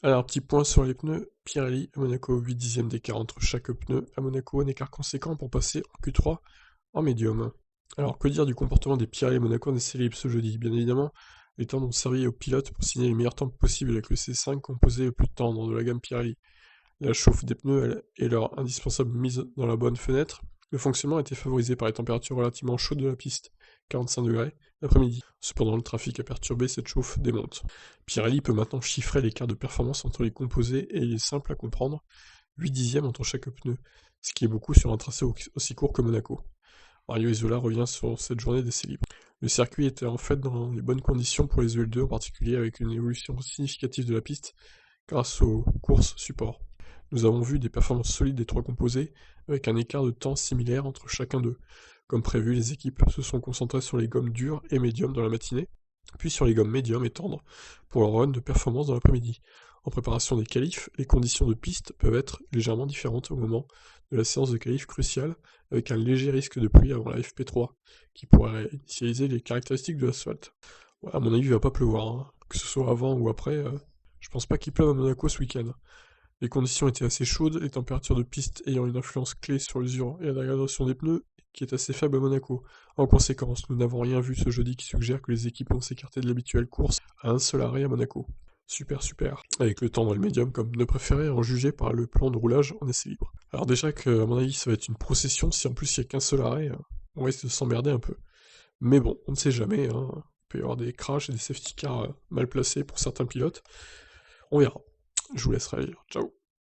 Alors, petit point sur les pneus, Pirelli à Monaco, 8 dixièmes d'écart entre chaque pneu. À Monaco, un écart conséquent pour passer en Q3 en médium. Alors, que dire du comportement des Pirelli à Monaco en essai libre ce jeudi? Bien évidemment, les temps ont servi aux pilotes pour signer les meilleurs temps possibles avec le C5 composé le plus tendre de la gamme Pirelli. La chauffe des pneus et leur indispensable mise dans la bonne fenêtre, le fonctionnement a été favorisé par les températures relativement chaudes de la piste, 45 degrés, l'après-midi. Cependant, le trafic a perturbé cette chauffe démonte. Pirelli peut maintenant chiffrer l'écart de performance entre les composés et il est simple à comprendre, 8 dixièmes entre chaque pneu, ce qui est beaucoup sur un tracé aussi court que Monaco. Mario Isola revient sur cette journée d'essai libre. Le circuit était en fait dans les bonnes conditions pour les EL2 en particulier avec une évolution significative de la piste grâce aux courses support. Nous avons vu des performances solides des trois composés, avec un écart de temps similaire entre chacun d'eux. Comme prévu, les équipes se sont concentrées sur les gommes dures et médiums dans la matinée, puis sur les gommes médiums et tendres pour leur run de performance dans l'après-midi. En préparation des qualifs, les conditions de piste peuvent être légèrement différentes au moment de la séance de qualif cruciale, avec un léger risque de pluie avant la FP3, qui pourrait initialiser les caractéristiques de l'asphalte. Ouais, à mon avis, il va pas pleuvoir, hein. Que ce soit avant ou après, je pense pas qu'il pleuve à Monaco ce week-end. Les conditions étaient assez chaudes, les températures de piste ayant une influence clé sur l'usure et la dégradation des pneus, qui est assez faible à Monaco. En conséquence, nous n'avons rien vu ce jeudi qui suggère que les équipes vont s'écarter de l'habituelle course à un seul arrêt à Monaco. Super, super. Avec le temps dans le médium comme pneu préféré en jugé par le plan de roulage en essai libre. Alors déjà que, à mon avis, ça va être une procession, si en plus il n'y a qu'un seul arrêt, on risque de s'emmerder un peu. Mais bon, on ne sait jamais, hein. Il peut y avoir des crashs et des safety cars mal placés pour certains pilotes. On verra. Je vous laisserai lire. Ciao.